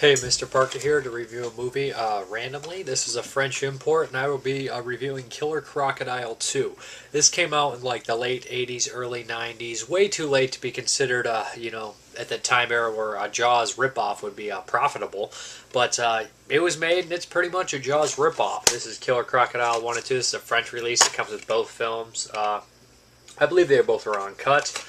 Hey, Mrparka here to review a movie randomly. This is a French import, and I will be reviewing Killer Crocodile 2. This came out in like the late 80s, early 90s. Way too late to be considered, at the time era where Jaws ripoff would be profitable. But it was made, and it's pretty much a Jaws ripoff. This is Killer Crocodile 1 and 2. This is a French release. It comes with both films. I believe they both were uncut.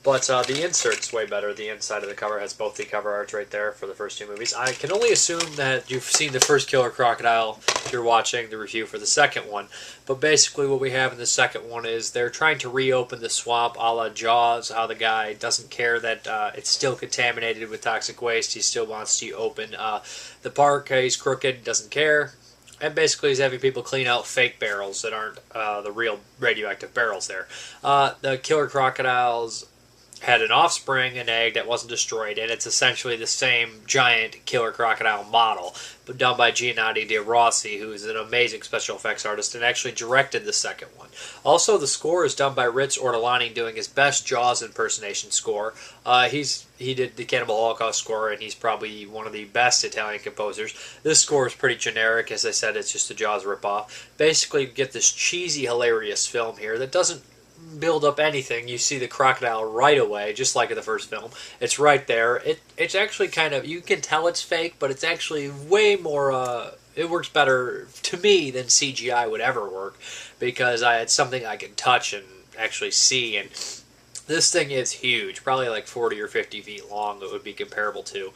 But the insert's way better. The inside of the cover has both the cover arts right there for the first two movies. I can only assume that you've seen the first Killer Crocodile if you're watching the review for the second one. But basically what we have in the second one is they're trying to reopen the swamp a la Jaws, how the guy doesn't care that it's still contaminated with toxic waste. He still wants to open the park. He's crooked, doesn't care. And basically he's having people clean out fake barrels that aren't the real radioactive barrels there. The Killer Crocodiles had an offspring, an egg that wasn't destroyed, and it's essentially the same giant Killer Crocodile model, but done by Giannetto De Rossi, who is an amazing special effects artist and actually directed the second one. Also, the score is done by Ritz Ortolani, doing his best Jaws impersonation score. He did the Cannibal Holocaust score, and he's probably one of the best Italian composers. This score is pretty generic. As I said, it's just a Jaws ripoff. Basically, you get this cheesy, hilarious film here that doesn't build up anything. You see the crocodile right away, just like in the first film. It's right there. It's actually kind of, you can tell it's fake, but it's actually way more, it works better to me than CGI would ever work, because it's something I can touch and actually see, and this thing is huge, probably like 40 or 50 feet long. It would be comparable to.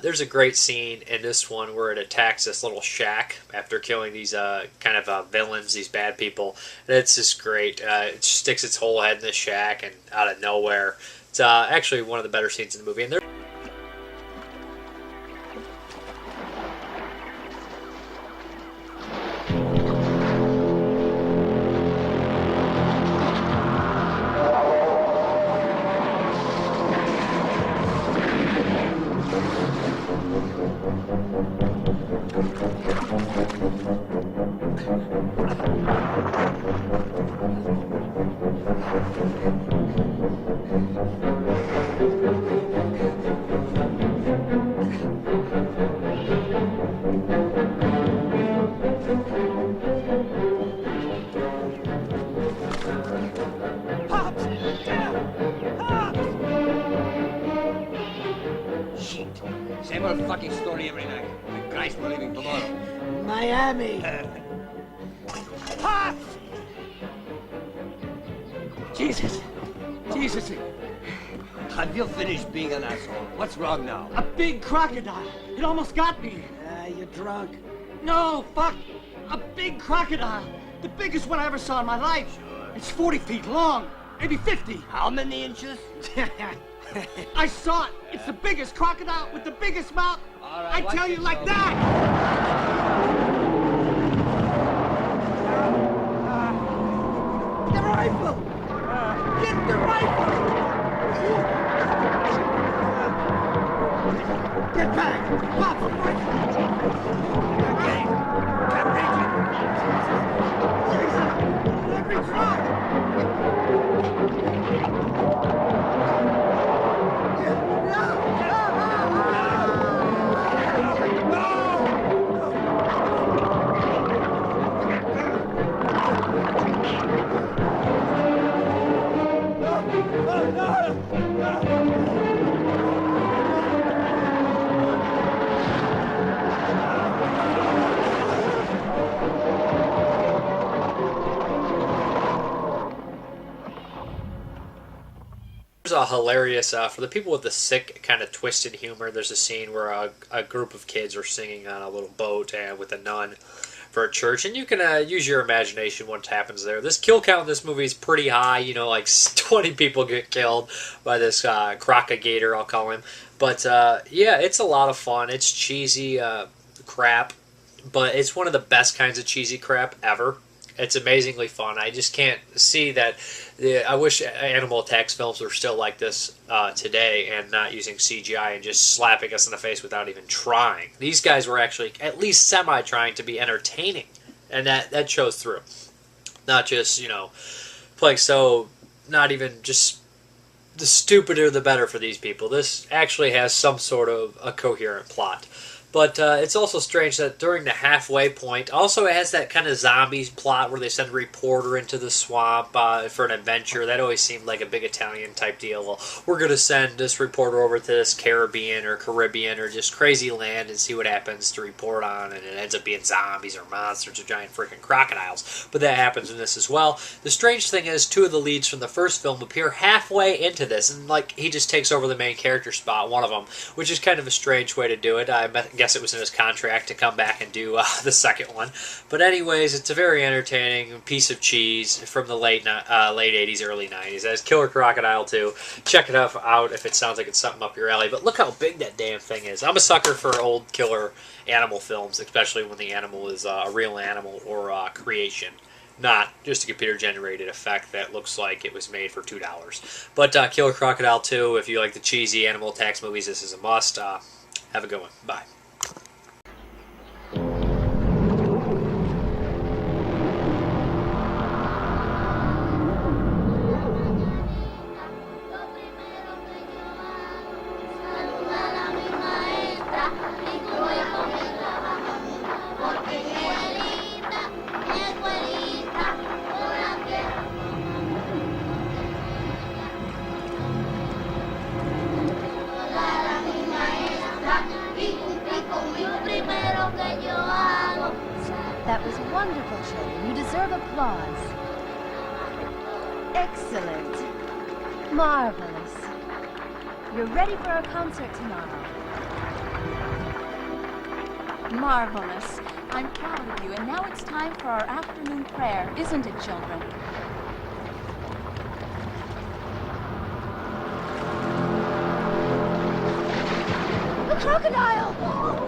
There's a great scene in this one where it attacks this little shack after killing these kind of villains, these bad people. And it's just great. It sticks its whole head in this shack and out of nowhere. It's actually one of the better scenes in the movie. And Same old fucking story every night. And Christ, we're leaving tomorrow. Miami. Jesus. Have you finished being an asshole? What's wrong now? A big crocodile. It almost got me. You're drunk. No, fuck. A big crocodile. The biggest one I ever saw in my life. Sure. It's 40 feet long. Maybe 50. How many inches? I saw it. It's the biggest crocodile with the biggest mouth. All right, I tell you like that. The rifle. Get the rifle. Get back. Pop the rifle. Okay. Can't reach Jesus. Let me try. there's a hilarious, for the people with the sick, kind of twisted humor, there's a scene where a group of kids are singing on a little boat with a nun for a church, and you can use your imagination what happens there. This kill count in this movie is pretty high, like 20 people get killed by this crocagator, I'll call him. But yeah, it's a lot of fun. It's cheesy crap, but it's one of the best kinds of cheesy crap ever. It's amazingly fun. I just can't see that. I wish animal attacks films were still like this today and not using CGI and just slapping us in the face without even trying. These guys were actually at least semi-trying to be entertaining, and that shows through. Not just, playing so, not even just the stupider the better for these people. This actually has some sort of a coherent plot. But it's also strange that during the halfway point, also it has that kind of zombies plot where they send a reporter into the swamp for an adventure. That always seemed like a big Italian type deal. Well, we're going to send this reporter over to this Caribbean or just crazy land and see what happens to report on, and it ends up being zombies or monsters or giant freaking crocodiles. But that happens in this as well. The strange thing is, two of the leads from the first film appear halfway into this, and like he just takes over the main character spot, one of them, which is kind of a strange way to do it. I guess it was in his contract to come back and do the second one. But anyways, it's a very entertaining piece of cheese from the late 80s, early 90s. As Killer Crocodile 2. Check it out if it sounds like it's something up your alley. But look how big that damn thing is. I'm a sucker for old killer animal films, especially when the animal is a real animal or creation. Not just a computer-generated effect that looks like it was made for $2. But Killer Crocodile 2, if you like the cheesy animal attacks movies, this is a must. Have a good one. Bye. That was wonderful, children. You deserve applause. Excellent. Marvelous. You're ready for our concert tomorrow. Marvelous. I'm proud of you. And now it's time for our afternoon prayer, isn't it, children? The crocodile!